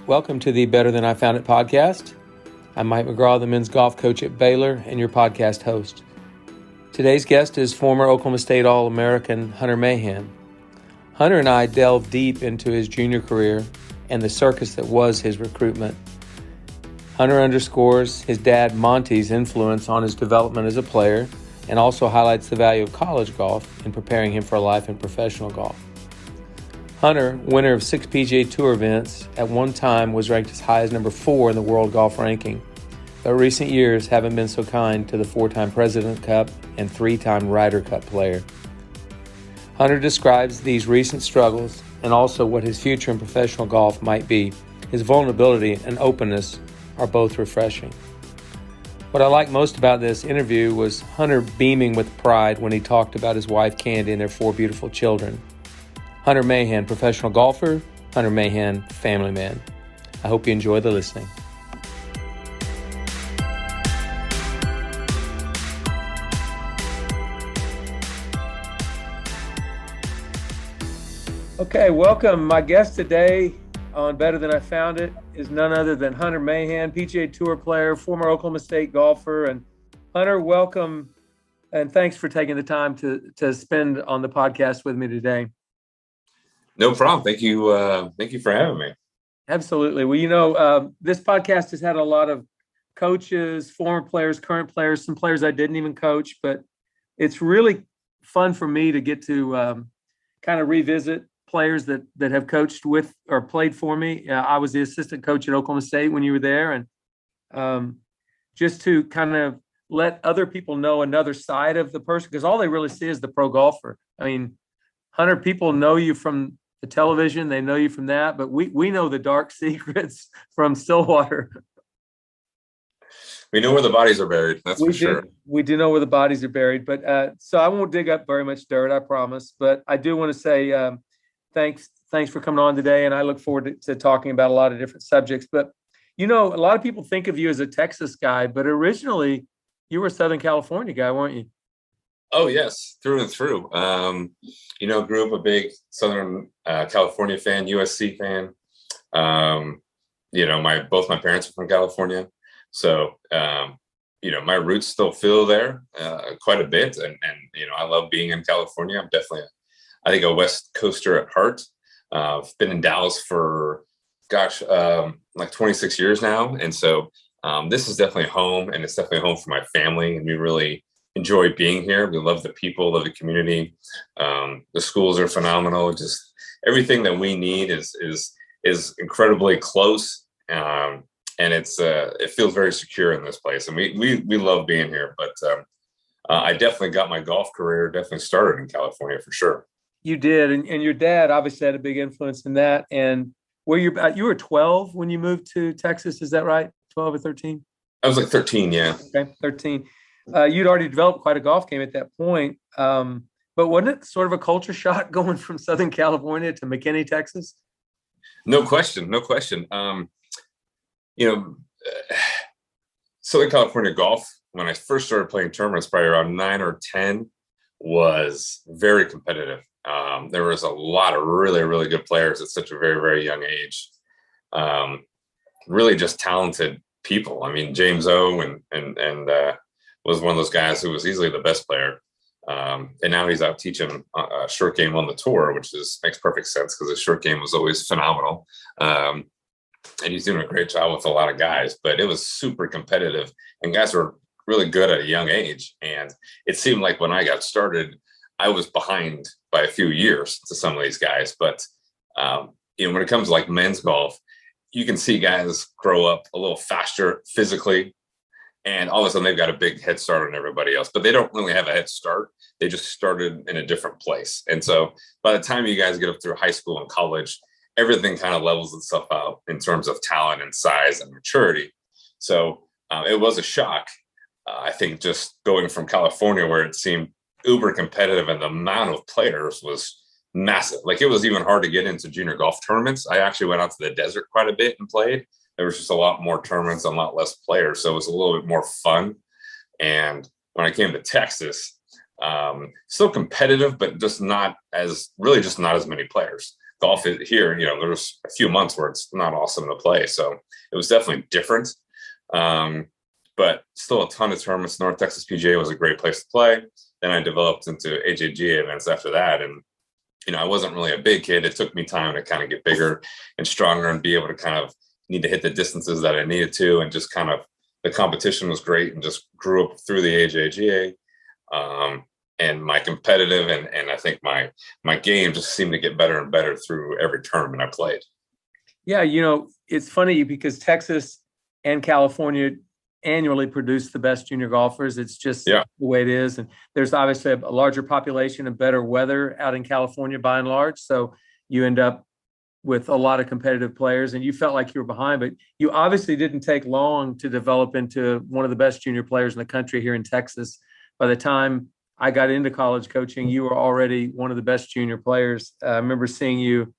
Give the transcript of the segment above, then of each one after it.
Welcome to the Better Than I Found It podcast. I'm Mike McGraw, the men's golf coach at Baylor and your podcast host. Today's guest is former Oklahoma State All-American Hunter Mahan. Hunter and I delved deep into his junior career and the circus that was his recruitment. Hunter underscores his dad Monty's influence on his development as a player and also highlights the value of college golf in preparing him for life in professional golf. Hunter, winner of 6 PGA Tour events, at one time was ranked as high as number 4 in the world golf ranking, but recent years haven't been so kind to the 4-time President Cup and 3-time Ryder Cup player. Hunter describes these recent struggles and also what his future in professional golf might be. His vulnerability and openness are both refreshing. What I liked most about this interview was Hunter beaming with pride when he talked about his wife Candy and their 4 beautiful children. Hunter Mahan, professional golfer. Hunter Mahan, family man. I hope you enjoy the listening. Okay, welcome. My guest today on Better Than I Found It is none other than Hunter Mahan, PGA Tour player, former Oklahoma State golfer. And Hunter, welcome, and thanks for taking the time to spend on the podcast with me today. No problem. Thank you. Thank you for having me. Absolutely. Well, this podcast has had a lot of coaches, former players, current players, some players I didn't even coach, but it's really fun for me to get to kind of revisit players that have coached with or played for me. I was the assistant coach at Oklahoma State when you were there, and just to kind of let other people know another side of the person, because all they really see is the pro golfer. I mean, Hunter, people know you from the television, they know you from that, but we know the dark secrets from Stillwater. We know where the bodies are buried. That's for sure. We do know where the bodies are buried, but so I won't dig up very much dirt, I promise. But I do want to say thanks for coming on today, and I look forward to talking about a lot of different subjects. But a lot of people think of you as a Texas guy, but originally you were a Southern California guy, weren't you? Oh yes, through and through. Grew up a big Southern California fan, USC fan. Both my parents are from California, so my roots still feel there quite a bit, and I love being in California. I'm definitely, I think, a West Coaster at heart. I've been in Dallas for like 26 years now, and so this is definitely home, and it's definitely home for my family, and we really enjoy being here. We love the people, love the community. The schools are phenomenal. Just everything that we need is incredibly close, and it feels very secure in this place. And we love being here. But I definitely got my golf career started in California for sure. You did, and your dad obviously had a big influence in that. And you were 12 when you moved to Texas, is that right? 12 or 13? I was like 13, yeah. Okay, 13. You'd already developed quite a golf game at that point, but wasn't it sort of a culture shock going from Southern California to McKinney, Texas? No question. Southern California golf, when I first started playing tournaments, probably around 9 or 10, was very competitive. There was a lot of really, really good players at such a very, very young age. Really just talented people. I mean, James O and was one of those guys who was easily the best player. And now he's out teaching a short game on the tour, which makes perfect sense because his short game was always phenomenal. And he's doing a great job with a lot of guys, but it was super competitive and guys were really good at a young age. And it seemed like when I got started, I was behind by a few years to some of these guys. But, when it comes to like men's golf, you can see guys grow up a little faster physically, and all of a sudden they've got a big head start on everybody else, but they don't really have a head start. They just started in a different place. And so by the time you guys get up through high school and college, everything kind of levels itself out in terms of talent and size and maturity. So it was a shock. I think just going from California, where it seemed uber competitive and the amount of players was massive. Like it was even hard to get into junior golf tournaments. I actually went out to the desert quite a bit and played. There was just a lot more tournaments and a lot less players. So it was a little bit more fun. And when I came to Texas, still competitive, but just not as many players. golf here, there's a few months where it's not awesome to play. So it was definitely different. But still a ton of tournaments. North Texas PGA was a great place to play. Then I developed into AJGA events after that. And, I wasn't really a big kid. It took me time to kind of get bigger and stronger and be able to kind of need to hit the distances that I needed to. And just kind of the competition was great and just grew up through the AJGA. And my competitive and I think my game just seemed to get better and better through every tournament I played. Yeah, it's funny because Texas and California annually produce the best junior golfers. It's just the way it is. And there's obviously a larger population and better weather out in California by and large. So you end up with a lot of competitive players, and you felt like you were behind, but you obviously didn't take long to develop into one of the best junior players in the country here in Texas. By the time I got into college coaching, you were already one of the best junior players. I remember seeing you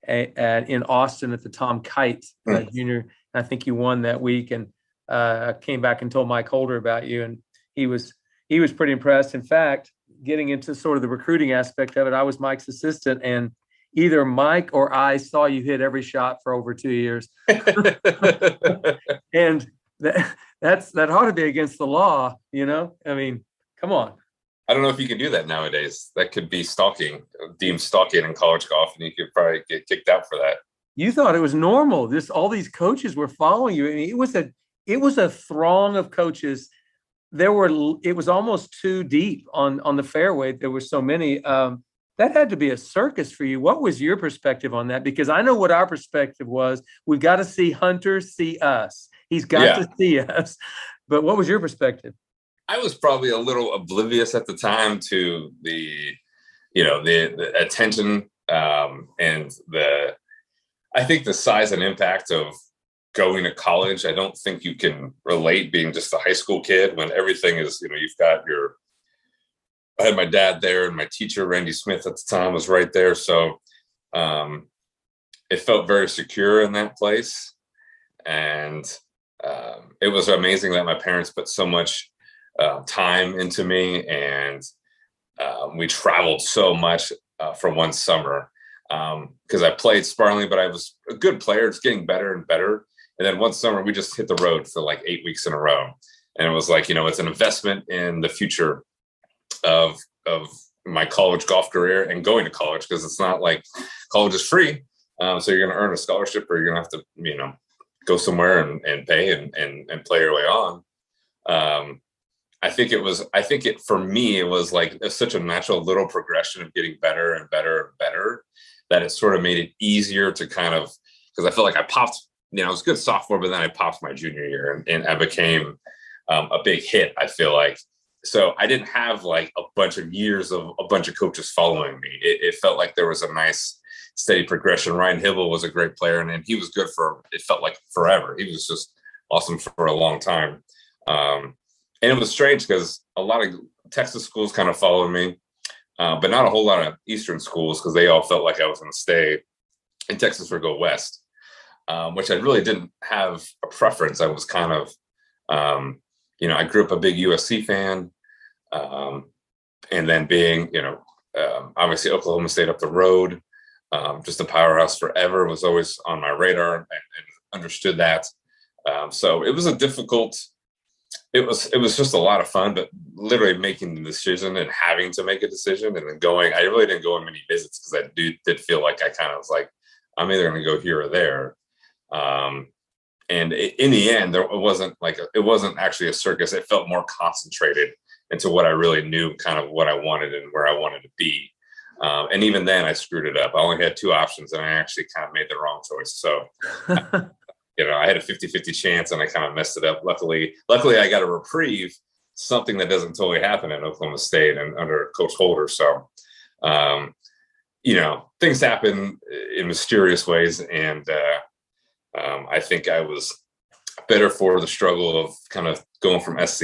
in Austin at the Tom Kite junior. I think you won that week, and I came back and told Mike Holder about you, and he was pretty impressed. In fact, getting into sort of the recruiting aspect of it, I was Mike's assistant, and either Mike or I saw you hit every shot for over 2 years. And that ought to be against the law, I mean, come on. I don't know if you can do that nowadays. That could be deemed stalking in college golf, and you could probably get kicked out for that. You thought it was normal. All these coaches were following you. I mean, it was a throng of coaches. It was almost too deep on the fairway. There were so many. That had to be a circus for you. What was your perspective on that? Because I know what our perspective was. We've got to see Hunter see us. He's got to see us. But what was your perspective? I was probably a little oblivious at the time to the attention and I think the size and impact of going to college. I don't think you can relate being just a high school kid when everything is, you've got I had my dad there, and my teacher, Randy Smith, at the time was right there. So it felt very secure in that place. And it was amazing that my parents put so much time into me, and we traveled so much for one summer because I played sparingly, but I was a good player, just getting better and better. And then one summer we just hit the road for like 8 weeks in a row. And it was like, it's an investment in the future of my college golf career and going to college, because it's not like college is free. So you're going to earn a scholarship, or you're going to have to, go somewhere and pay and play your way on. For me, it was like such a natural little progression of getting better and better and better that it sort of made it easier to kind of, because I felt like I popped, I was a good sophomore, but then I popped my junior year and I became a big hit, I feel like. So I didn't have like a bunch of years of a bunch of coaches following me. It felt like there was a nice steady progression. Ryan Hibble was a great player, and he was good it felt like forever. He was just awesome for a long time. And it was strange because a lot of Texas schools kind of followed me, but not a whole lot of Eastern schools, because they all felt like I was going to stay in Texas or go west, which I really didn't have a preference. I was kind of, I grew up a big USC fan. And then being, obviously Oklahoma State up the road, just a powerhouse forever, was always on my radar, and understood that. So it was it was just a lot of fun, but literally making the decision and having to make a decision and then going, I really didn't go on many visits, because I did feel like I kind of was like, I'm either going to go here or there. And in the end, it wasn't actually a circus. It felt more concentrated into what I really knew, kind of what I wanted and where I wanted to be. And even then I screwed it up. I only had two options, and I actually kind of made the wrong choice. So, I had a 50-50 chance, and I kind of messed it up. Luckily I got a reprieve, something that doesn't totally happen in Oklahoma State and under Coach Holder. So, things happen in mysterious ways. And I think I was better for the struggle of kind of going from SC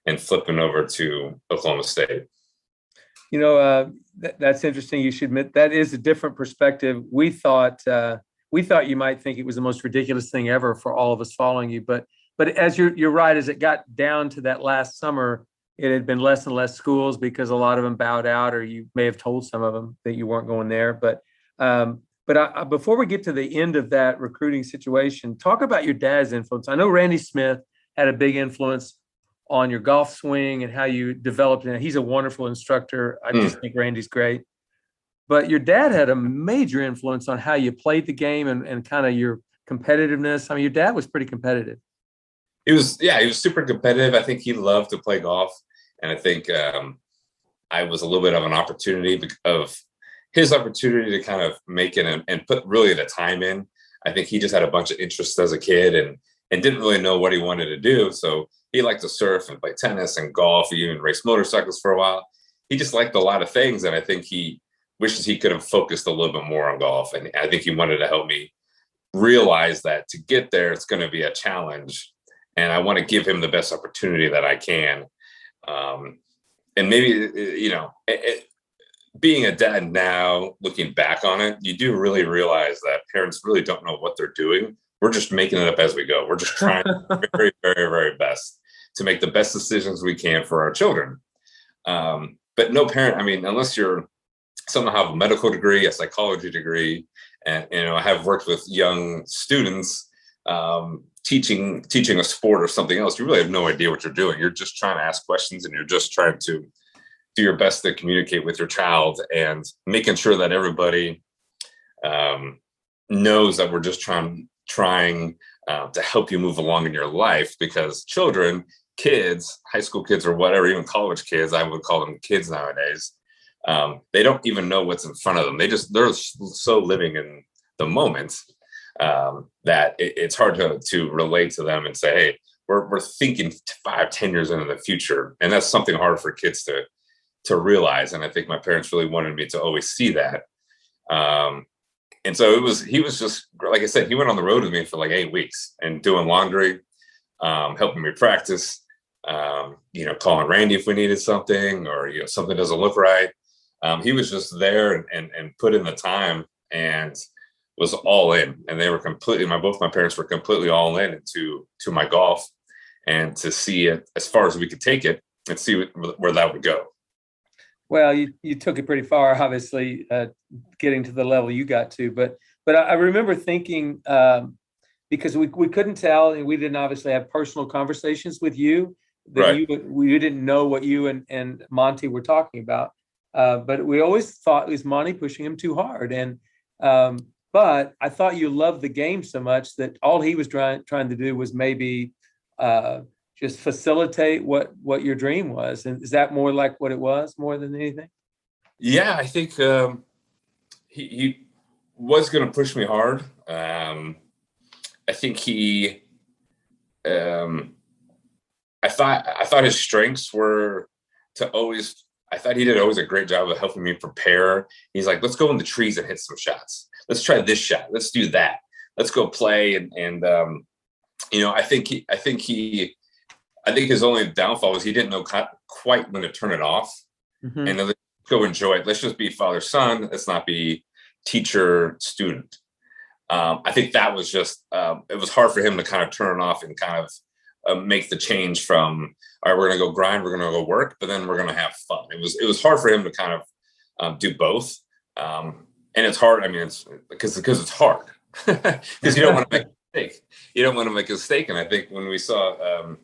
and flipping over to Oklahoma State. That's interesting. You should admit that is a different perspective. We thought you might think it was the most ridiculous thing ever for all of us following you, but as you're right, as it got down to that last summer, it had been less and less schools because a lot of them bowed out, or you may have told some of them that you weren't going there. But But before we get to the end of that recruiting situation, talk about your dad's influence. I know Randy Smith had a big influence on your golf swing and how you developed it. He's a wonderful instructor. I just think Randy's great. But your dad had a major influence on how you played the game and kind of your competitiveness. I mean, your dad was pretty competitive. He was super competitive. I think he loved to play golf. And I think I was a little bit of an opportunity of his opportunity to kind of make it and put really the time in. I think he just had a bunch of interests as a kid and didn't really know what he wanted to do. So he liked to surf and play tennis and golf. He even raced motorcycles for a while. He just liked a lot of things. And I think he wishes he could have focused a little bit more on golf. And I think he wanted to help me realize that to get there, it's going to be a challenge. And I want to give him the best opportunity that I can. And maybe, being a dad now, looking back on it, you do really realize that parents really don't know what they're doing. We're just making it up as we go. We're just trying very, very, very best to make the best decisions we can for our children. But no parent, I mean, unless you're somehow have a medical degree, a psychology degree, and I have worked with young students teaching a sport or something else, you really have no idea what you're doing. You're just trying to ask questions and you're just trying to do your best to communicate with your child and making sure that everybody knows that we're just trying to help you move along in your life, because children, kids, high school kids or whatever, even college kids, I would call them kids nowadays, they don't even know what's in front of them. They're so living in the moment that it's hard to relate to them and say, hey, we're thinking 5-10 years into the future. And that's something hard for kids to realize. And I think my parents really wanted me to always see that. And so he was just, like I said, he went on the road with me for like 8 weeks and doing laundry, helping me practice, calling Randy if we needed something or, something doesn't look right. He was just there and put in the time and was all in. And they were both my parents were completely all in into my golf and to see it as far as we could take it and see where that would go. Well, you took it pretty far, obviously, getting to the level you got to. But I remember thinking, because we couldn't tell, and we didn't obviously have personal conversations with you, that right. We didn't know what you and Monty were talking about. But we always thought it was Monty pushing him too hard. And but I thought you loved the game so much that all he was trying to do was maybe just facilitate what your dream was. And is that more like what it was more than anything? Yeah, I think he was going to push me hard. I think I thought his strengths were I thought he did always a great job of helping me prepare. He's like, let's go in the trees and hit some shots. Let's try this shot. Let's do that. Let's go play. And I think his only downfall was he didn't know quite when to turn it off. Mm-hmm. And let's go enjoy it. Let's just be father-son. Let's not be teacher-student. I think that was just, it was hard for him to kind of turn it off and kind of make the change from, all right, we're going to go grind, we're going to go work, but then we're going to have fun. It was hard for him to kind of do both. And it's hard. I mean, it's because it's hard because you don't want to make a mistake. You don't want to make a mistake. And I think when we saw,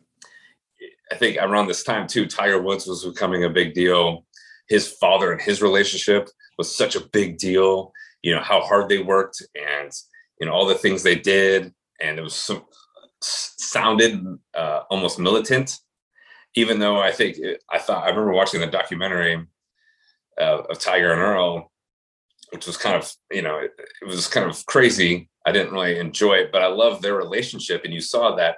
I think around this time too, Tiger Woods was becoming a big deal. His father and his relationship was such a big deal. How hard they worked and, all the things they did. And it was sounded almost militant, even though I remember watching the documentary of Tiger and Earl, which was kind of, it was kind of crazy. I didn't really enjoy it, but I loved their relationship. And you saw that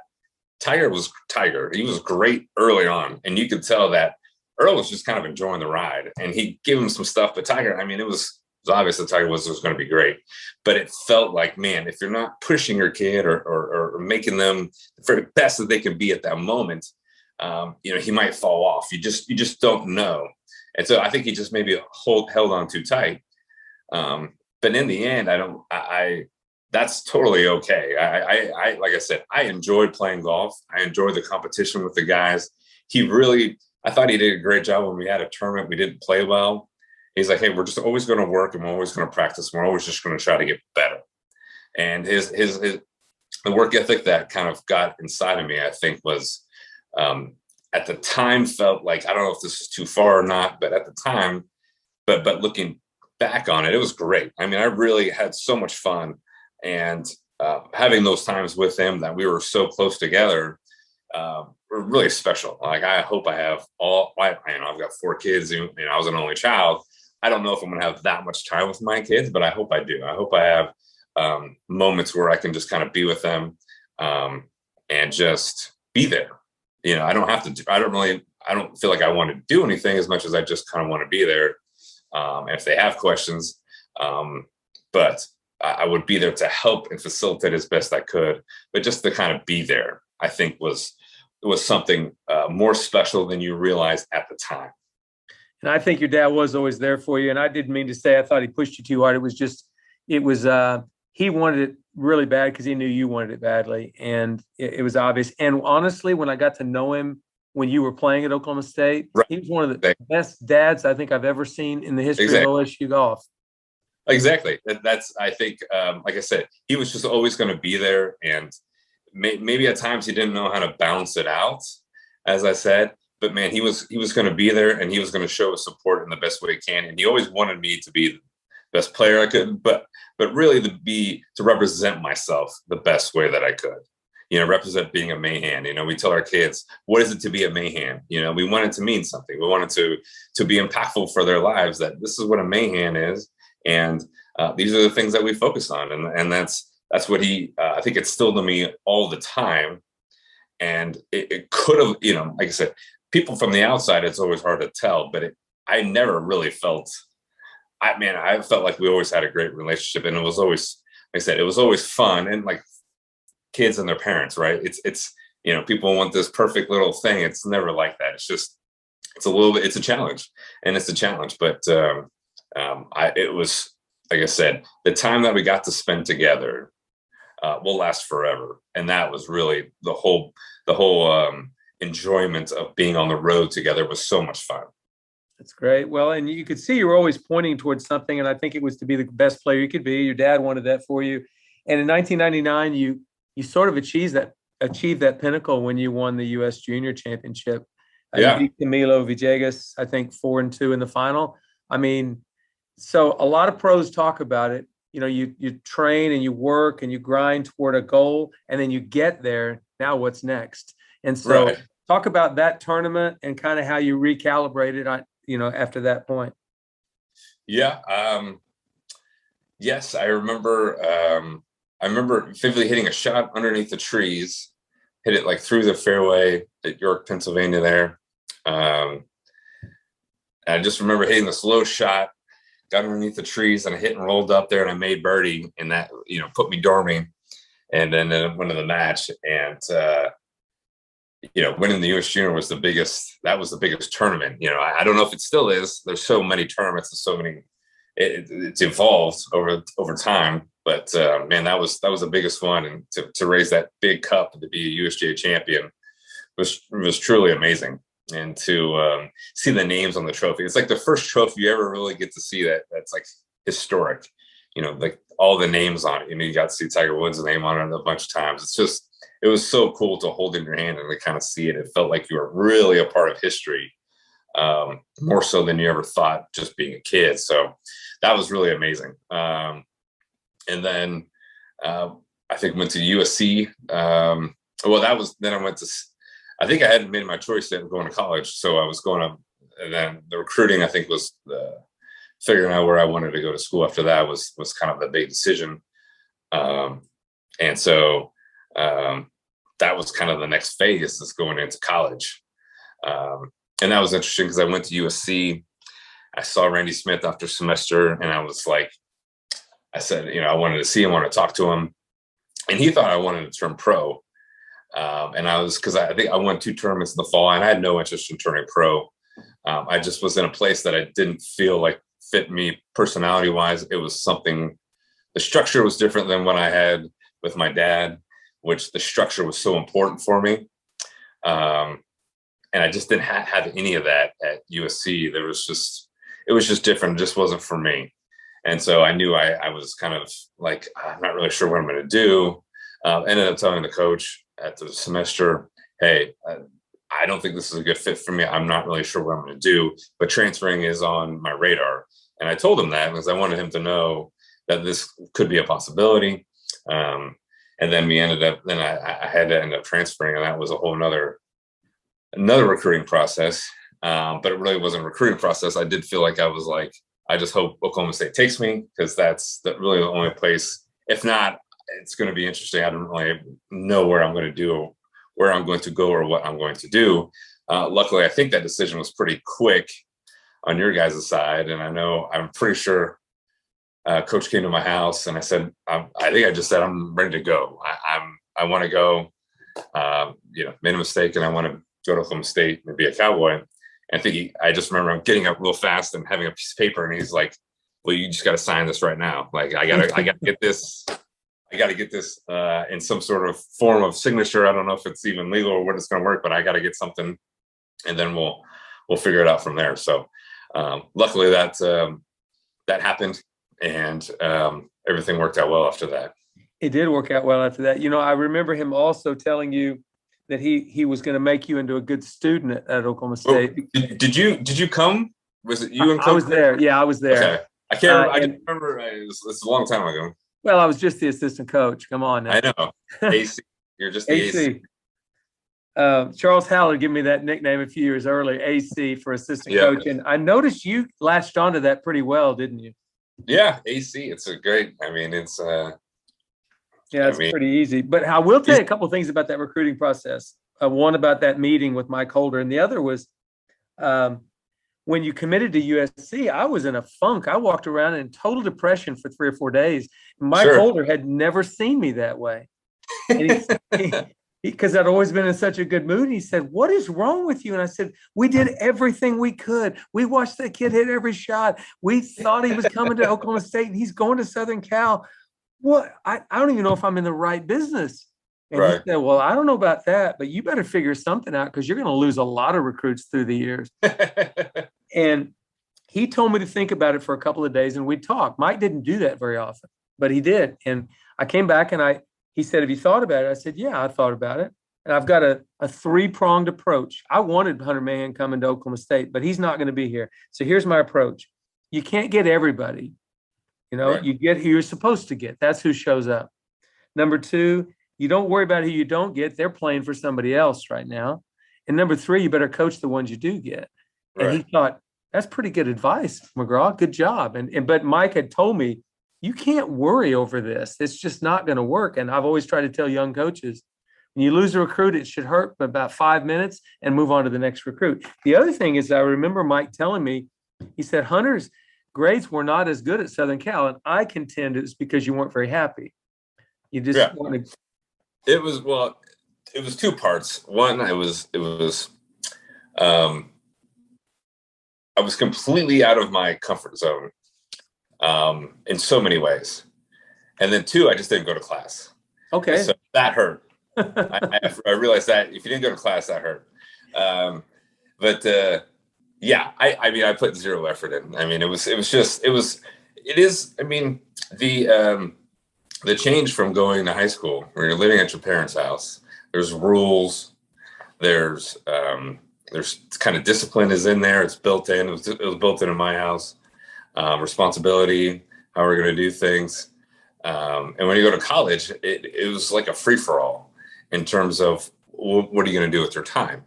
Tiger was Tiger. He was great early on. And you could tell that Earl was just kind of enjoying the ride and he gave him some stuff, but Tiger, I mean, it was obvious that Tiger was going to be great, but it felt like, man, if you're not pushing your kid or making them the very best that they can be at that moment, he might fall off. You just don't know. And so I think he just maybe held on too tight. But in the end, that's totally okay. I like I said, I enjoyed playing golf. I enjoyed the competition with the guys. I thought he did a great job when we had a tournament. We didn't play well. He's like, hey, we're just always going to work and we're always going to practice. We're always just going to try to get better. And the work ethic that kind of got inside of me, I think was, at the time felt like, I don't know if this is too far or not, but at the time, but looking back on it, it was great. I mean, I really had so much fun, and having those times with him that we were so close together were really special. Like, I hope I have I've got 4 kids, and I was an only child. I don't know if I'm going to have that much time with my kids, but I hope I do. I hope I have moments where I can just kind of be with them and just be there. I don't have to I don't feel like I want to do anything as much as I just kind of want to be there. If they have questions, but I would be there to help and facilitate as best I could. But just to kind of be there, I think was something more special than you realize at the time. And I think your dad was always there for you. And I didn't mean to say I thought he pushed you too hard. He wanted it really bad because he knew you wanted it badly. And it was obvious. And honestly, when I got to know him when you were playing at Oklahoma State, right, he was one of the best dads I think I've ever seen in the history of OSU golf. Exactly. I think, like I said, he was just always going to be there. And maybe at times he didn't know how to balance it out, as I said. But man, he was going to be there, and he was going to show his support in the best way he can. And he always wanted me to be the best player I could, but really to represent myself the best way that I could. Represent being a Mahan. We tell our kids, what is it to be a Mahan? We want it to mean something. We want it to be impactful for their lives, that this is what a Mahan is. And these are the things that we focus on. And that's what he, I think, instilled in me all the time. And it could have, like I said, people from the outside, it's always hard to tell, but I never really felt, I felt like we always had a great relationship. And it was always, like I said, it was always fun. And like kids and their parents, right? It's people want this perfect little thing. It's never like that. It's just, it's a challenge, and it's a challenge. But it was, like I said, the time that we got to spend together will last forever. And that was really the whole enjoyment of being on the road together was so much fun. That's great. Well, and you could see you were always pointing towards something, and I think it was to be the best player you could be. Your dad wanted that for you. And in 1999, you sort of achieved that pinnacle when you won the U.S. Junior Championship. You beat Camilo Villegas, I think 4-2 in the final. I mean, so a lot of pros talk about it. You train and you work and you grind toward a goal, and then you get there. Now what's next? And so talk about that tournament and kind of how you recalibrated after that point. Yeah. Yes, I remember. I remember vividly hitting a shot underneath the trees, hit it like through the fairway at York, Pennsylvania there. I just remember hitting the slow shot, got underneath the trees, and I hit and rolled up there, and I made birdie, and that, put me dorming. And then went to the match, and, winning the U.S. Junior was the biggest tournament. I don't know if it still is. There's so many tournaments and so many, it's evolved over time. But man, that was the biggest one, and to raise that big cup and to be a USGA champion was truly amazing. And to see the names on the trophy, it's like the first trophy you ever really get to see that's like historic. Like all the names on it. You got to see Tiger Woods' name on it a bunch of times. It was so cool to hold in your hand and to kind of see it. It felt like you were really a part of history, more so than you ever thought just being a kid. So that was really amazing. And then I think went to USC. Then I went to, I think I hadn't made my choice yet of going to college. So I was going to, and then the recruiting, I think, was figuring out where I wanted to go to school after that was kind of the big decision. And so that was kind of the next phase, is going into college. And that was interesting because I went to USC. I saw Randy Smith after semester, and I was like, I said, I wanted to see him, I wanted to talk to him. And he thought I wanted to turn pro. And because I think I won 2 tournaments in the fall, and I had no interest in turning pro. I just was in a place that I didn't feel like fit me personality wise. It was something, the structure was different than what I had with my dad, which the structure was so important for me. And I just didn't have any of that at USC. There was just, it was just different. It just wasn't for me. And so I knew I was kind of like, I'm not really sure what I'm going to do. Ended up telling the coach at the semester, hey, I don't think this is a good fit for me. I'm not really sure what I'm going to do, but transferring is on my radar. And I told him that because I wanted him to know that this could be a possibility. And then I had to end up transferring, and that was a whole another recruiting process. But it really wasn't a recruiting process. I did feel like I was like, I just hope Oklahoma State takes me, because that's really the only place. If not, it's going to be interesting. I don't really know where I'm going to go or what I'm going to do. Luckily, I think that decision was pretty quick on your guys' side. And I'm pretty sure coach came to my house and I said, I think I just said, I'm ready to go. I want to go, made a mistake and I want to go to Oklahoma State and be a Cowboy. And I just remember I'm getting up real fast and having a piece of paper, and he's like, well, you just got to sign this right now. Like, I gotta get this. I got to get this in some sort of form of signature. I don't know if it's even legal or what it's going to work, but I got to get something, and then we'll figure it out from there. So luckily that happened, and everything worked out well after that. It did work out well after that. I remember him also telling you that he was going to make you into a good student at Oklahoma State. Did you come? Was it you and Coach? I was there. Yeah, I was there. Okay. I can't. I can't remember. It's a long time ago. Well, I was just the assistant coach. Come on now. I know. AC. You're just the AC. Charles Howell gave me that nickname a few years earlier, AC, for assistant coach. And I noticed you latched onto that pretty well, didn't you? Yeah, AC. It's a great. It's pretty easy. But I will tell you a couple of things about that recruiting process. One about that meeting with Mike Holder, and the other was when you committed to USC, I was in a funk. I walked around in total depression for 3 or 4 days. Mike Holder had never seen me that way. Because I'd always been in such a good mood. He said, what is wrong with you? And I said, we did everything we could. We watched that kid hit every shot. We thought he was coming to Oklahoma State, and he's going to Southern Cal. What? I don't even know if I'm in the right business. And he said, well, I don't know about that, but you better figure something out, because you're going to lose a lot of recruits through the years. And he told me to think about it for a couple of days, and we'd talk. Mike didn't do that very often, but he did. And I came back and he said, have you thought about it? I said, yeah, I thought about it. And I've got a 3-pronged approach. I wanted Hunter Mahan coming to Oklahoma State, but he's not going to be here. So here's my approach. You can't get everybody. You get who you're supposed to get. That's who shows up. Number 2, you don't worry about who you don't get. They're playing for somebody else right now. And number 3, you better coach the ones you do get. And he thought, that's pretty good advice, McGraw. Good job. But Mike had told me, you can't worry over this. It's just not going to work. And I've always tried to tell young coaches, when you lose a recruit, it should hurt for about 5 minutes and move on to the next recruit. The other thing is, I remember Mike telling me, he said, Hunter's grades were not as good at Southern Cal. And I contend it's because you weren't very happy. You just wanted. It was 2 parts. One, I was completely out of my comfort zone in so many ways. And then 2, I just didn't go to class. Okay. So that hurt. I realized that if you didn't go to class, that hurt. I put 0 effort in. The change from going to high school where you're living at your parents' house, there's rules, there's kind of discipline is in there. It's built in. It was built in my house. Responsibility, how we're going to do things. And when you go to college, it was like a free for all in terms of what are you going to do with your time.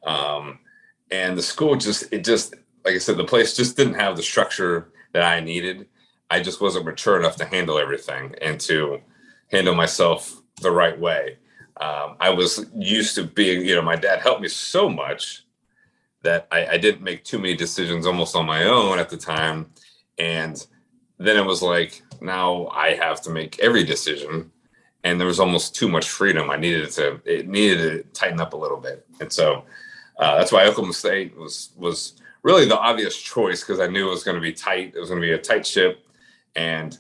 And the school just, like I said, the place just didn't have the structure that I needed. I just wasn't mature enough to handle everything and to handle myself the right way. I was used to being, my dad helped me so much that I didn't make too many decisions almost on my own at the time. And then it was like, now I have to make every decision. And there was almost too much freedom. It needed to tighten up a little bit. And so that's why Oklahoma State was really the obvious choice, because I knew it was going to be tight. It was going to be a tight ship. And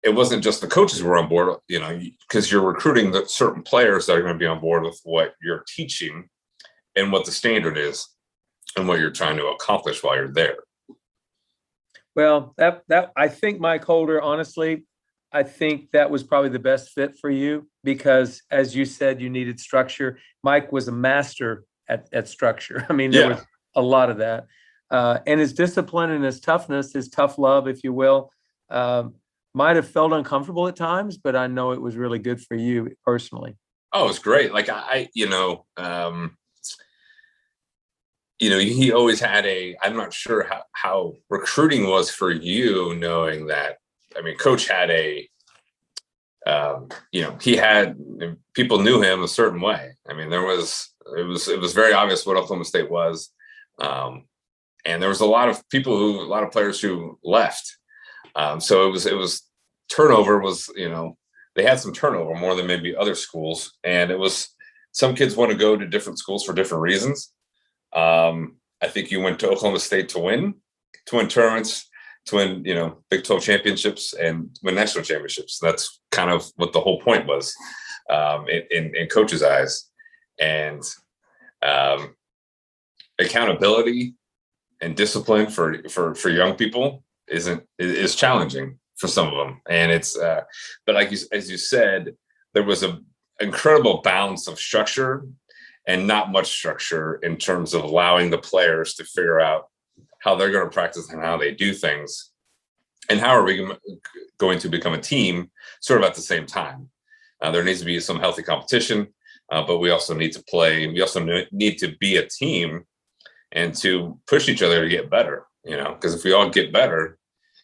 it wasn't just the coaches who were on board, because you're recruiting the certain players that are going to be on board with what you're teaching and what the standard is and what you're trying to accomplish while you're there. Well, that I think Mike Holder, honestly, I think that was probably the best fit for you because, as you said, you needed structure. Mike was a master at structure. I mean, there Yeah. was a lot of that. And his discipline and his toughness, his tough love, if you will, might have felt uncomfortable at times, but I know it was really good for you personally. Oh, it's great. Like he always had I'm not sure how recruiting was for you, knowing that, I mean, coach had he had, people knew him a certain way. I mean, it was very obvious what Oklahoma State was. And there was a lot of players who left. So it was turnover was, they had some turnover more than maybe other schools. And it was, some kids want to go to different schools for different reasons. I think you went to Oklahoma State to win tournaments, to win, Big 12 championships and win national championships. That's kind of what the whole point was, in coach's eyes. And accountability and discipline for young people is challenging for some of them. And it's, but as you said, there was an incredible balance of structure and not much structure in terms of allowing the players to figure out how they're going to practice and how they do things, and how are we going to become a team sort of at the same time. There needs to be some healthy competition, but we also need to play. We also need to be a team and to push each other to get better, because if we all get better,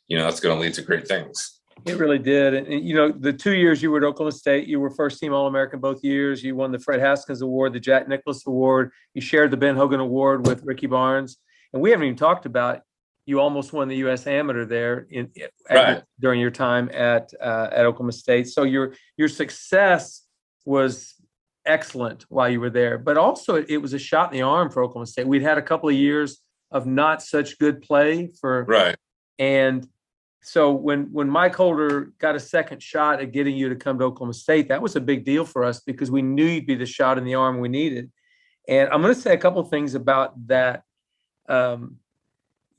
that's going to lead to great things. It really did. And, the 2 years you were at Oklahoma State, you were first team All-American both years. You won the Fred Haskins Award, the Jack Nicklaus Award. You shared the Ben Hogan Award with Ricky Barnes. And we haven't even talked about, you almost won the U.S. Amateur there during your time at Oklahoma State. So your success was excellent while you were there. But also it was a shot in the arm for Oklahoma State. We'd had a couple of years of not such good play and so when Mike Holder got a second shot at getting you to come to Oklahoma State, that was a big deal for us because we knew you'd be the shot in the arm we needed. And I'm going to say a couple of things about that.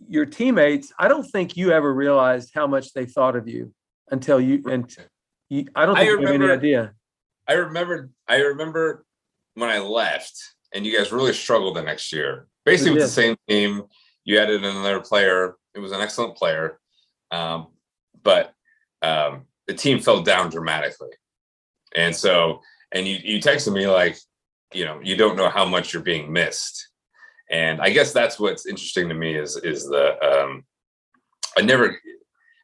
Your teammates, I don't think you ever realized how much they thought of you until I don't think you have any idea. I remember when I left and you guys really struggled the next year, basically with the same team. You added another player. It was an excellent player. But the team fell down dramatically. And so, and you texted me like, you don't know how much you're being missed. And I guess that's what's interesting to me is it's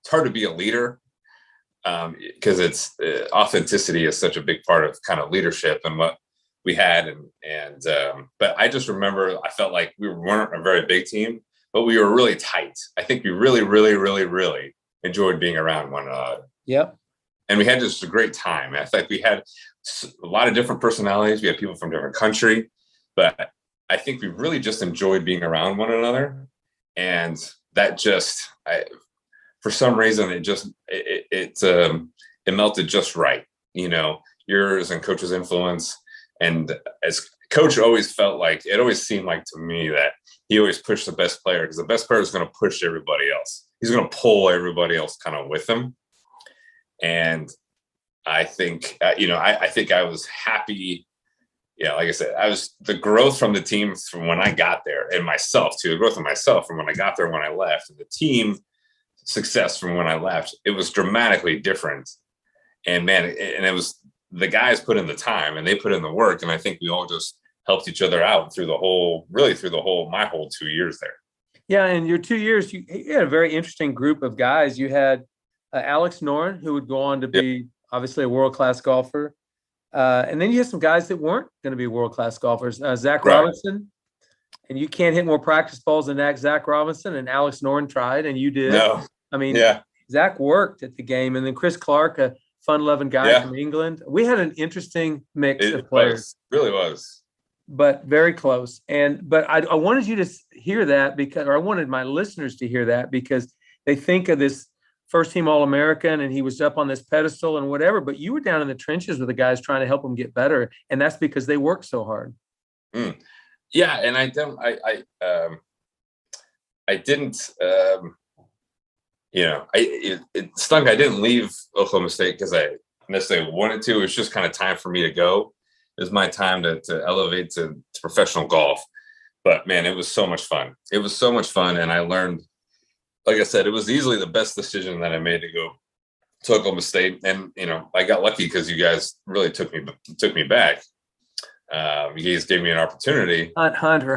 hard to be a leader, because it's authenticity is such a big part of kind of leadership and what we had. But I just remember, I felt like we weren't a very big team, but we were really tight. I think we really, really, really, really enjoyed being around one another. Yep. And we had just a great time. I think we had a lot of different personalities. We had people from different country, but I think we really just enjoyed being around one another. And that just, for some reason, it melted just right. Yours and coach's influence. And as coach always felt like, it always seemed like to me that he always pushed the best player, because the best player is going to push everybody else. He's going to pull everybody else kind of with him. And I think, I think I was happy. Yeah, like I said, the growth from the team from when I got there, and myself too, the growth of myself from when I got there and when I left, and the team success from when I left, it was dramatically different. And man, and it was, the guys put in the time and they put in the work. And I think we all just helped each other out through my whole 2 years there. Yeah. And your 2 years, you had a very interesting group of guys. You had Alex Noren, who would go on to be obviously a world-class golfer. And then you had some guys that weren't going to be world-class golfers. Zach Robinson, and you can't hit more practice balls than Zach Robinson, and Alex Noren tried, and you did. No. I mean, Zach worked at the game. And then Chris Clark, a fun-loving guy from England. We had an interesting mix of players. Really was. But very close. But I wanted you to hear that I wanted my listeners to hear that, because they think of this first team All-American and he was up on this pedestal and whatever, but you were down in the trenches with the guys trying to help them get better. And that's because they worked so hard. Yeah. And I didn't it stunk. I didn't leave Oklahoma State because I necessarily wanted to. It was just kind of time for me to go. It was my time to elevate to professional golf. But man, it was so much fun. It was so much fun. And I learned, like I said, it was easily the best decision that I made to go to Oklahoma State. And, I got lucky because you guys really took me back. You guys gave me an opportunity. Hunter.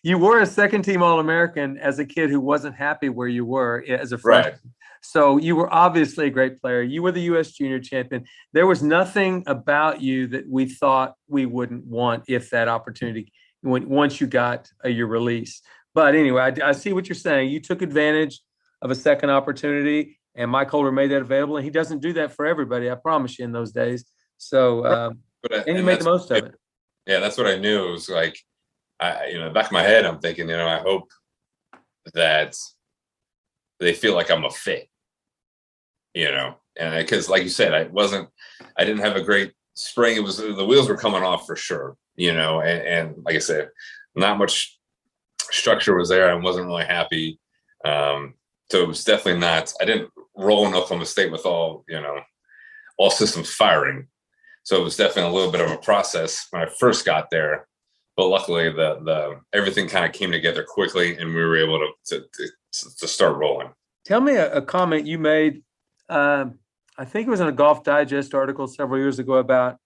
You were a second team All-American as a kid who wasn't happy where you were as a freshman. Right. So you were obviously a great player. You were the U.S. junior champion. There was nothing about you that we thought we wouldn't want if that opportunity, once you got your release. But anyway, I see what you're saying. You took advantage of a second opportunity, and Mike Holder made that available. And he doesn't do that for everybody, I promise you, in those days. So, and you made the most of it. Yeah, that's what I knew. It was like, in the back of my head, I'm thinking, I hope that they feel like I'm a fit, and because like you said, I didn't have a great spring. It was, the wheels were coming off for sure, and like I said, not much structure was there. I wasn't really happy. So it was definitely not, I didn't roll in Oklahoma State with all systems firing. So it was definitely a little bit of a process when I first got there, but luckily the everything kind of came together quickly and we were able to start rolling. Tell me a comment you made. I think it was in a Golf Digest article several years ago about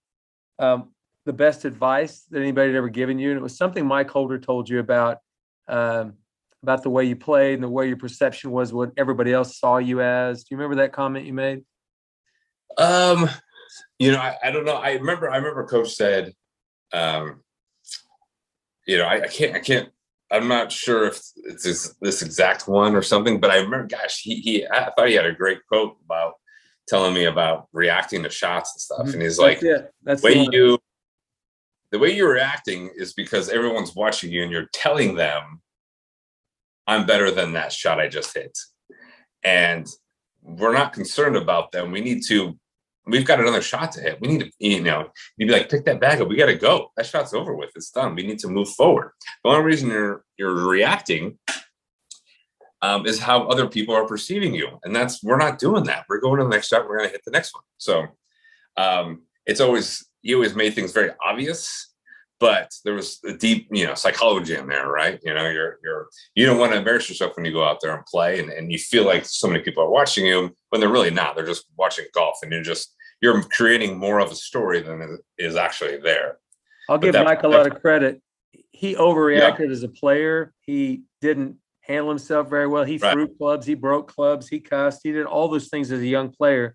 the best advice that anybody had ever given you. And it was something Mike Holder told you about the way you played and the way your perception was what everybody else saw you as. Do you remember that comment you made? I don't know. I remember Coach said, I can't, I'm not sure if it's this exact one or something, but I remember, gosh, I thought he had a great quote about telling me about reacting to shots and stuff. Mm-hmm. And he's like, the way you're reacting is because everyone's watching you and you're telling them I'm better than that shot I just hit. And we're not concerned about them. We've got another shot to hit. We need to, you'd be like, pick that bag up. We got to go. That shot's over with. It's done. We need to move forward. The only reason you're reacting is how other people are perceiving you. And we're not doing that. We're going to the next shot. We're going to hit the next one. So he always made things very obvious, but there was a deep, psychology in there, right? You don't want to embarrass yourself when you go out there and play and you feel like so many people are watching you when they're really not. They're just watching golf and you're creating more of a story than is actually there. I'll give Mike a lot of credit. He overreacted as a player. He didn't handle himself very well. He threw clubs, he broke clubs, he cussed, he did all those things as a young player.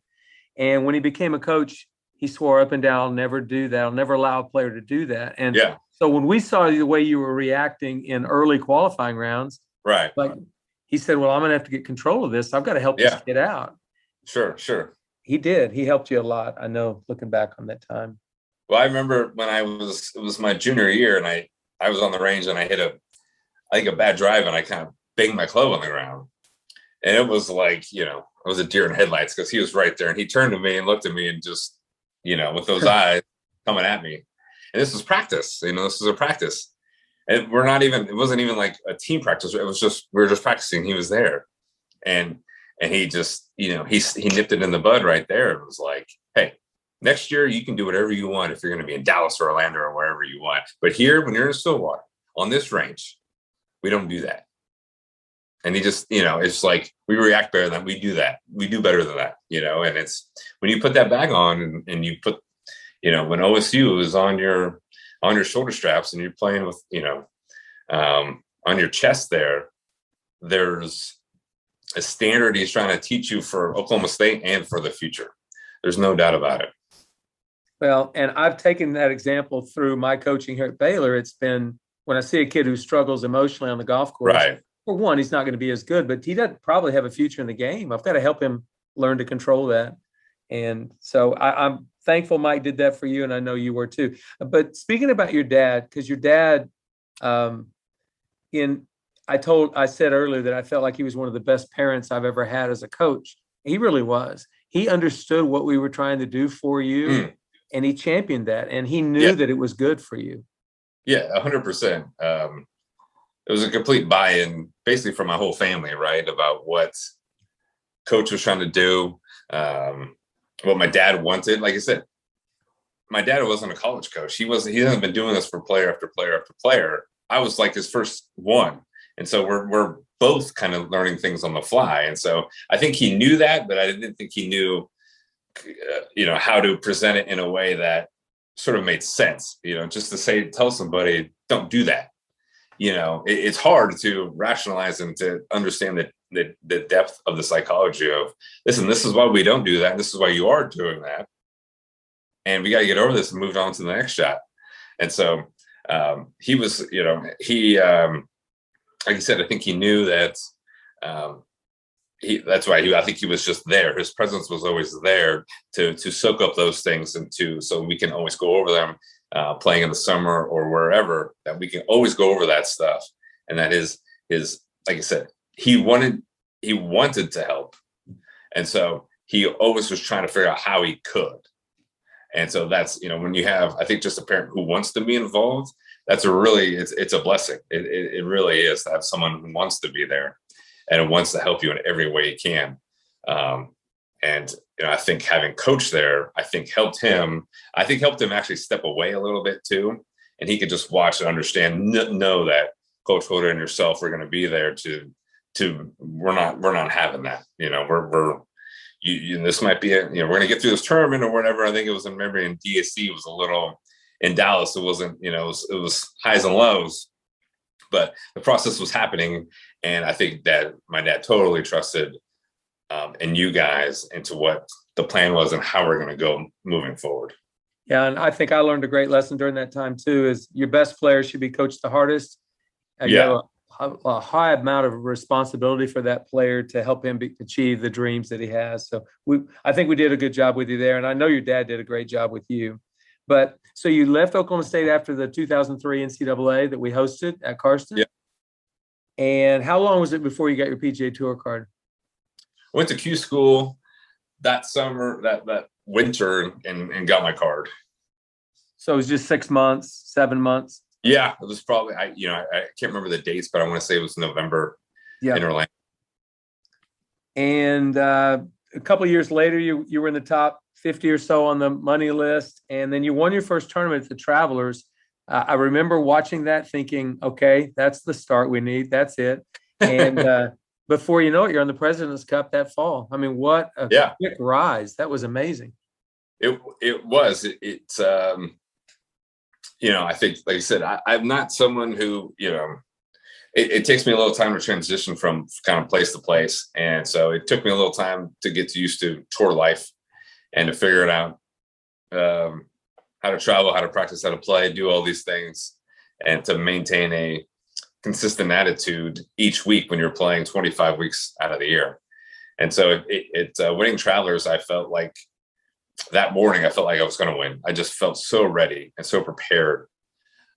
And when he became a coach, he swore up and down, I'll never do that. I'll never allow a player to do that. And so when we saw the way you were reacting in early qualifying rounds, he said, well, I'm going to have to get control of this. I've got to help this kid out. Sure. He did. He helped you a lot. I know, looking back on that time. Well, I remember when it was my junior year and I was on the range and I hit a bad drive and I kind of banged my club on the ground. And it was like, it was a deer in headlights because he was right there and he turned to me and looked at me and just, with those eyes coming at me. And this was practice, this is a practice. And it wasn't even like a team practice. It was just, we were just practicing. He was there. And he just, he nipped it in the bud right there. It was like, hey, next year you can do whatever you want if you're going to be in Dallas or Orlando or wherever you want. But here, when you're in Stillwater, on this range, we don't do that. And he just, it's like, we react better than we do that. We do better than that, and it's when you put that bag on and you put, when OSU is on your shoulder straps and you're playing with, on your chest there's a standard he's trying to teach you for Oklahoma State and for the future. There's no doubt about it. Well, and I've taken that example through my coaching here at Baylor. It's been when I see a kid who struggles emotionally on the golf course, right. For one, he's not going to be as good, but he doesn't probably have a future in the game. I've got to help him learn to control that. And so I'm thankful Mike did that for you, and I know you were too. But speaking about your dad, because your dad, I said earlier that I felt like he was one of the best parents I've ever had as a coach. He really was. He understood what we were trying to do for you, and he championed that, and he knew that it was good for you. Yeah, 100%. it was a complete buy-in basically from my whole family, right? About what coach was trying to do, what my dad wanted. Like I said, my dad wasn't a college coach. He hasn't been doing this for player after player after player. I was like his first one. And so we're both kind of learning things on the fly. And so I think he knew that, but I didn't think he knew, how to present it in a way that sort of made sense, just to tell somebody, don't do that. It's hard to rationalize and to understand the depth of the psychology of, listen, this is why we don't do that. This is why you are doing that. And we got to get over this and move on to the next shot. And so he was, like you said, I think he knew that that's why I think he was just there. His presence was always there to soak up those things so we can always go over them, playing in the summer or wherever, that we can always go over that stuff. And that is like I said, he wanted to help. And so he always was trying to figure out how he could. And so that's, when you have, I think, just a parent who wants to be involved, that's it's a blessing. It really is to have someone who wants to be there and wants to help you in every way he can. And I think having coach there, helped him actually step away a little bit too. And he could just watch and understand, know that Coach Holder and yourself are going to be there we're not having that. This might be we're going to get through this tournament or whatever. I think it was in DSC, it was a little, in Dallas, it wasn't, it was highs and lows, but the process was happening. And I think that my dad totally trusted in you guys into what the plan was and how we're going to go moving forward. Yeah. And I think I learned a great lesson during that time too, is your best player should be coached the hardest. You have a high amount of responsibility for that player to help him achieve the dreams that he has. So I think we did a good job with you there. And I know your dad did a great job with you. But so you left Oklahoma State after the 2003 NCAA that we hosted at Karsten? Yeah. And how long was it before you got your PGA Tour card? Went to Q school that summer, that winter, and got my card. So it was just 6 months, 7 months? Yeah, it was probably, I can't remember the dates, but I want to say it was November in Orlando. And a couple of years later, you were in the top 50 or so on the money list. And then you won your first tournament at the Travelers. I remember watching that thinking, okay, that's the start we need. That's it. And before you know it, you're on the President's Cup that fall. I mean, what a quick rise. That was amazing. It was. It's I think, like I said, I'm not someone who, it takes me a little time to transition from kind of place to place. And so it took me a little time to get used to tour life and to figure it out, how to travel, how to practice, how to play, do all these things, and to maintain a consistent attitude each week when you're playing 25 weeks out of the year. And so winning Travelers, I felt like that morning, I felt like I was going to win. I just felt so ready and so prepared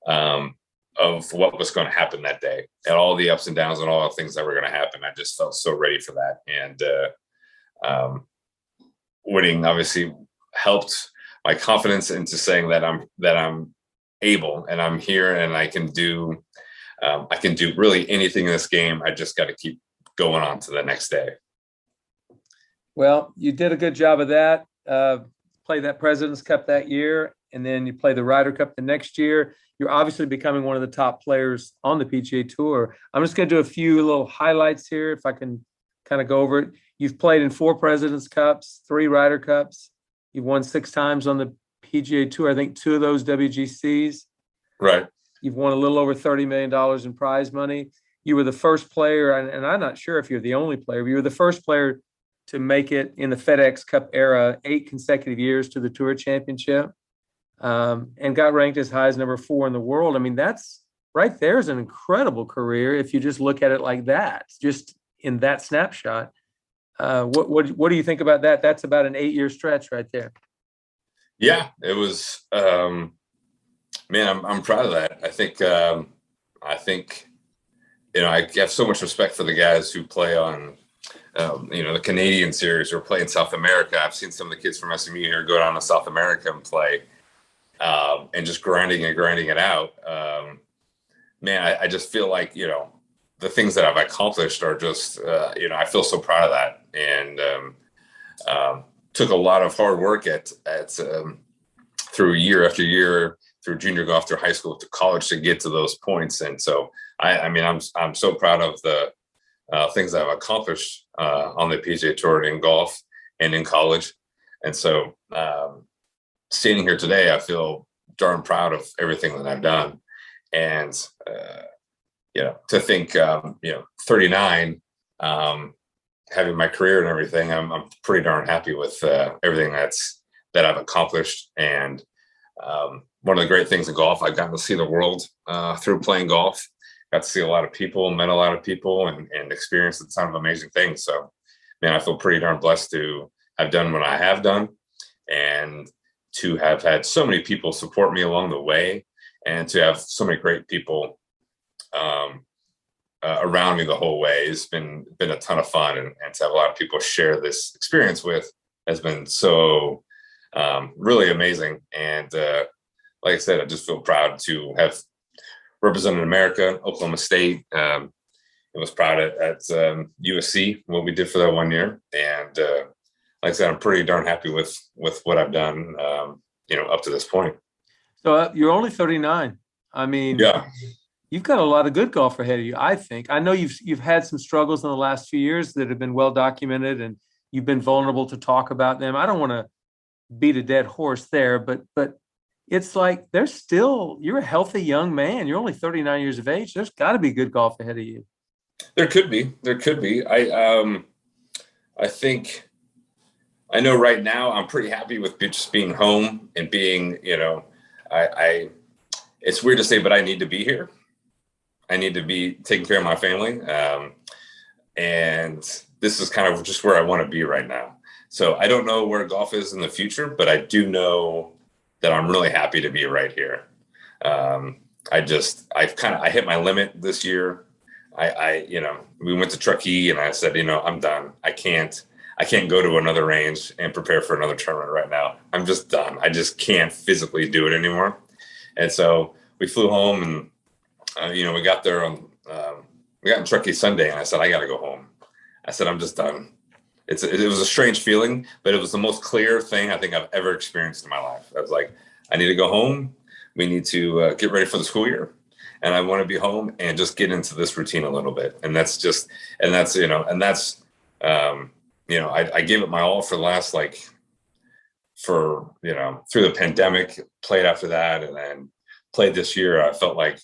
of what was going to happen that day and all the ups and downs and all the things that were going to happen. I just felt so ready for that. And winning obviously helped my confidence into saying that I'm able and I'm here and I can do really anything in this game. I just got to keep going on to the next day. Well, you did a good job of that. Play that President's Cup that year, and then you play the Ryder Cup the next year. You're obviously becoming one of the top players on the PGA Tour. I'm just going to do a few little highlights here if I can kind of go over it. You've played in 4 President's Cups, 3 Ryder Cups. You've won 6 times on the PGA Tour. I think 2 of those WGCs. Right. You've won a little over $30 million in prize money. You were the first player, and I'm not sure if you're the only player, but you were the first player to make it in the FedEx Cup era 8 consecutive years to the Tour Championship, and got ranked as high as number 4 in the world. I mean, that's right there is an incredible career if you just look at it like that, just in that snapshot. What do you think about that? That's about an 8-year stretch right there. Yeah, it was. Man, I'm proud of that. I think I have so much respect for the guys who play on the Canadian series or play in South America. I've seen some of the kids from SMU here go down to South America and play, and just grinding it out. man, I just feel like, the things that I've accomplished are just, I feel so proud of that. And took a lot of hard work through year after year, through junior golf, through high school, to college to get to those points. And so, I'm so proud of the things that I've accomplished on the PGA Tour in golf and in college. And so, standing here today, I feel darn proud of everything that I've done. And, to think, 39, having my career and everything, I'm pretty darn happy with everything that I've accomplished. And one of the great things in golf, I've gotten to see the world through playing golf. Got to see a lot of people, met a lot of people, and experienced a ton of amazing things. So, man, I feel pretty darn blessed to have done what I have done, and to have had so many people support me along the way, and to have so many great people around me the whole way. It's been a ton of fun, and to have a lot of people share this experience with has been so really amazing. And like I said, I just feel proud to have represented America, Oklahoma State. I was proud at USC, what we did for that 1 year. And like I said, I'm pretty darn happy with what I've done, up to this point. So you're only 39. I mean, yeah, you've got a lot of good golf ahead of you, I think. I know you've had some struggles in the last few years that have been well documented, and you've been vulnerable to talk about them. I don't want to beat a dead horse there, but it's like you're a healthy young man. You're only 39 years of age. There's got to be good golf ahead of you. There could be. I think, I know right now I'm pretty happy with just being home and being, it's weird to say, but I need to be here. I need to be taking care of my family. And this is kind of just where I want to be right now. So I don't know where golf is in the future, but I do know that I'm really happy to be right here. I hit my limit this year. We went to Truckee, and I said, I'm done. I can't go to another range and prepare for another tournament right now. I'm just done. I just can't physically do it anymore. And so we flew home, and we got there we got in Truckee Sunday, and I said, I got to go home. I said, I'm just done. It was a strange feeling, but it was the most clear thing I think I've ever experienced in my life. I was like, I need to go home. We need to get ready for the school year, and I want to be home and just get into this routine a little bit. And I gave it my all for the last, through the pandemic, played after that, and then played this year. I felt like,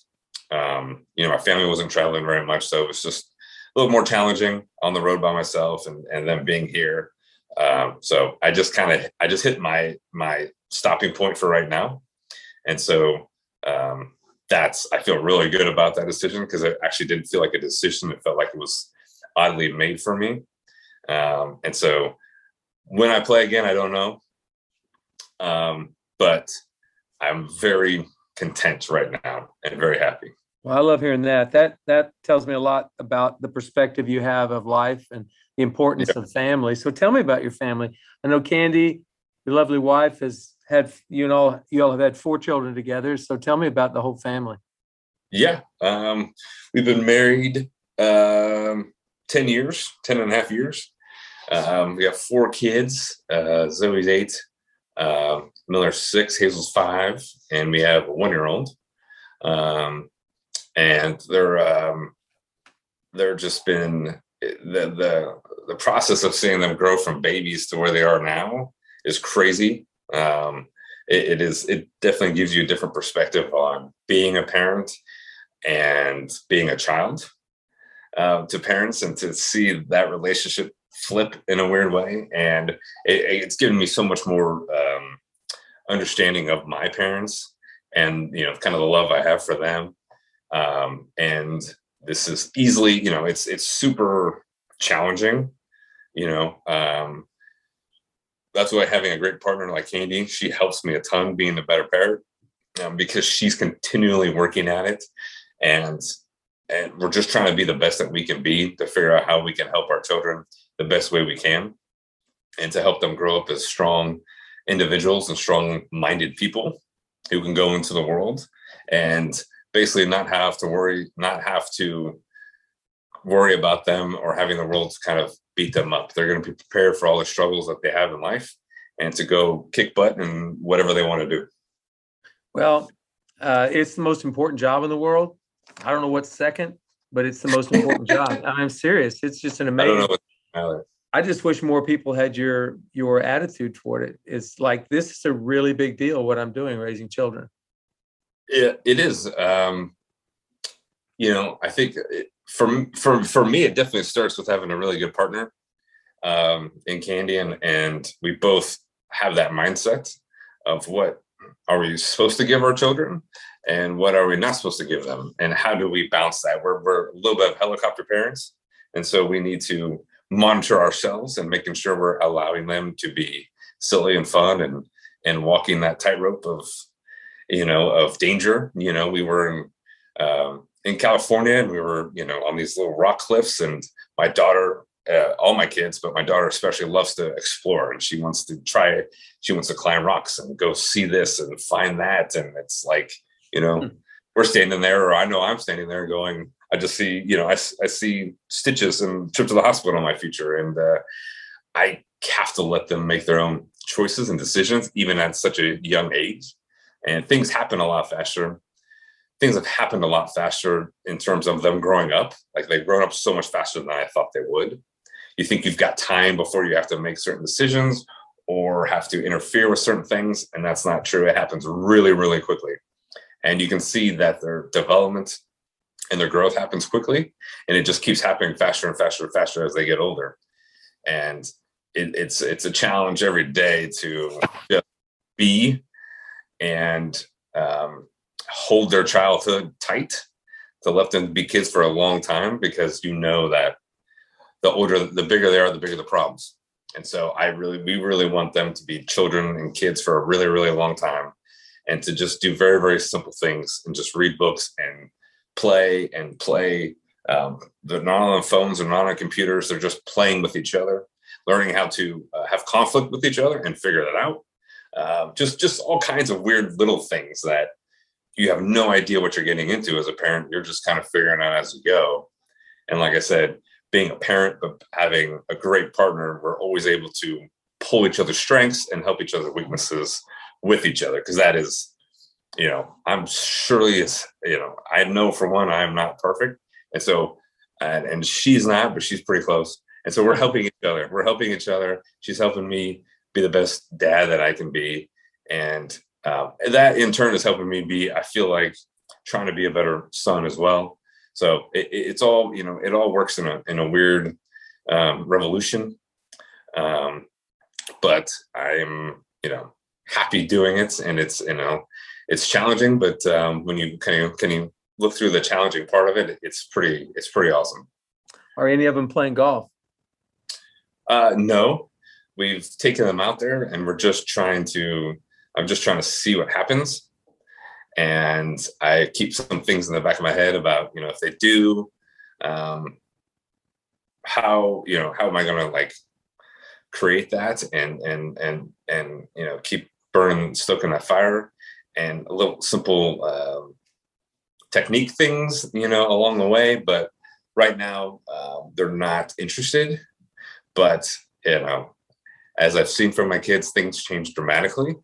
my family wasn't traveling very much, so it was just a little more challenging on the road by myself, and then being here. So I just hit my stopping point for right now. And so I feel really good about that decision, because it actually didn't feel like a decision. It felt like it was oddly made for me. And so when I play again, I don't know. But I'm very content right now and very happy. Well, I love hearing that. That tells me a lot about the perspective you have of life and the importance of family. So tell me about your family. I know Candy, your lovely wife, has had, you all have had 4 children together. So tell me about the whole family. Yeah. We've been married 10 and a half years. We got 4 kids. Zoe's 8, Miller's 6, Hazel's 5, and we have a 1-year-old. And they're just been the process of seeing them grow from babies to where they are now is crazy. It definitely gives you a different perspective on being a parent and being a child to parents, and to see that relationship flip in a weird way. And it's given me so much more understanding of my parents, and kind of the love I have for them. And this is easily, it's super challenging, that's why having a great partner like Candy, she helps me a ton being a better parent, because she's continually working at it. And we're just trying to be the best that we can be, to figure out how we can help our children the best way we can, and to help them grow up as strong individuals and strong minded people who can go into the world and basically not have to worry about them or having the world kind of beat them up. They're going to be prepared for all the struggles that they have in life and to go kick butt and whatever they want to do. Well, it's the most important job in the world. I don't know what's second, but it's the most important job. I'm serious. It's just an amazing. I don't know. I just wish more people had your attitude toward it. It's like, this is a really big deal, what I'm doing, raising children. It is. I think for me, it definitely starts with having a really good partner in Candy, and we both have that mindset of what are we supposed to give our children and what are we not supposed to give them, and how do we balance that? We're a little bit of helicopter parents, and so we need to monitor ourselves and making sure we're allowing them to be silly and fun and walking that tightrope of danger. We were in California, and we were on these little rock cliffs, and my daughter, all my kids, but my daughter especially, loves to explore, and she wants to climb rocks and go see this and find that. And it's like, we're standing there, or I know I'm standing there going, I just see, I see stitches and trip to the hospital in my future. And I have to let them make their own choices and decisions, even at such a young age. And things happen a lot faster. Things have happened a lot faster in terms of them growing up. Like, they've grown up so much faster than I thought they would. You think you've got time before you have to make certain decisions or have to interfere with certain things. And that's not true. It happens really, really quickly. And you can see that their development and their growth happens quickly. And it just keeps happening faster and faster and faster as they get older. And it's a challenge every day to just be and hold their childhood tight, to let them be kids for a long time, because that the bigger they are, the bigger the problems. And so we really want them to be children and kids for a really, really long time, and to just do very, very simple things and just read books and play. They're not on phones, they're not on computers, they're just playing with each other, learning how to have conflict with each other and figure that out. Just all kinds of weird little things that you have no idea what you're getting into as a parent. You're just kind of figuring out as you go. And like I said, being a parent, but having a great partner, we're always able to pull each other's strengths and help each other's weaknesses with each other. Because that is, I'm surely, I know for one, I'm not perfect. And so, and she's not, but she's pretty close. And so we're helping each other. We're helping each other. She's helping me be the best dad that I can be. And that in turn is helping me I feel like, trying to be a better son as well. So it's all, it all works in a weird revolution. But I'm, happy doing it, and it's challenging, but when you can you look through the challenging part of it, it's pretty awesome. Are any of them playing golf? No, we've taken them out there, and I'm just trying to see what happens. And I keep some things in the back of my head about, if they do, how am I going to create that and keep stoking that fire, and a little simple technique things, along the way. But right now, they're not interested. But, as I've seen from my kids, things change dramatically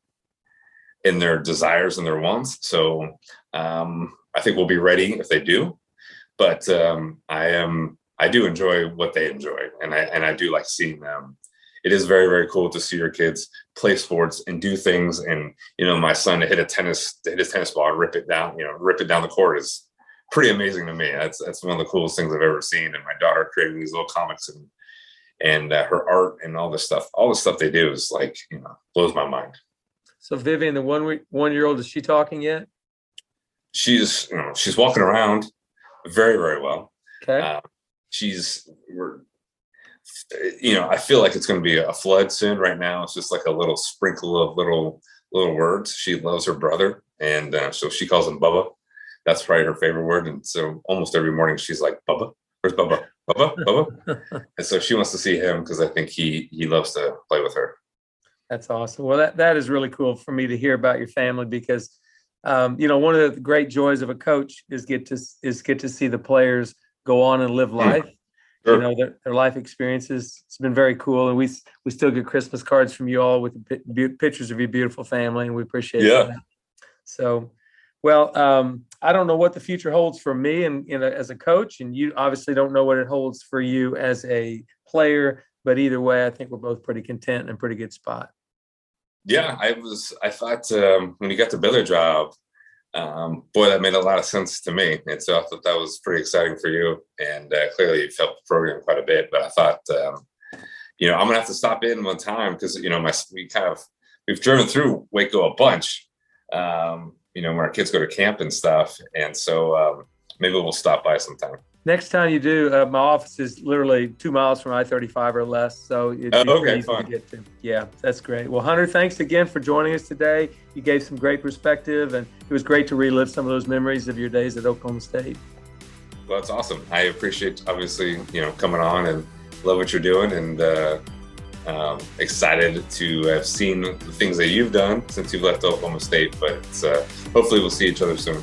in their desires and their wants. So I think we'll be ready if they do. But I do enjoy what they enjoy, and I do like seeing them. It is very, very cool to see your kids play sports and do things. And my son to hit his tennis ball and rip it down the court is pretty amazing to me. That's one of the coolest things I've ever seen. And my daughter creating these little comics and her art and all the stuff they do is blows my mind. So Vivian, the 1-year-old, is she talking yet? She's walking around very, very well. Okay. I feel like it's going to be a flood soon. Right now, it's just like a little sprinkle of little words. She loves her brother, and so she calls him Bubba. That's probably her favorite word. And so almost every morning she's like, Bubba, where's Bubba? Bubba, Bubba. And so she wants to see him because I think he loves to play with her. That's awesome. Well, that is really cool for me to hear about your family, because One of the great joys of a coach is get to see the players go on and live life. Sure. Their life experiences. It's been very cool, and we still get Christmas cards from you all with pictures of your beautiful family, and we appreciate that. So, well, I don't know what the future holds for me and as a coach, and you obviously don't know what it holds for you as a player. But either way, I think we're both pretty content and in a pretty good spot. Yeah, I thought when you got the Baylor job, boy, that made a lot of sense to me. And so I thought that was pretty exciting for you. And clearly you felt the program quite a bit. But I thought, I'm going to have to stop in one time because, we've driven through Waco a bunch, when our kids go to camp and stuff. And so maybe we'll stop by sometime. Next time you do, my office is literally 2 miles from I-35 or less, so it's pretty easy to get to. Yeah, that's great. Well, Hunter, thanks again for joining us today. You gave some great perspective, and it was great to relive some of those memories of your days at Oklahoma State. Well, that's awesome. I appreciate, obviously, coming on and love what you're doing, and excited to have seen the things that you've done since you've left Oklahoma State. But hopefully we'll see each other soon.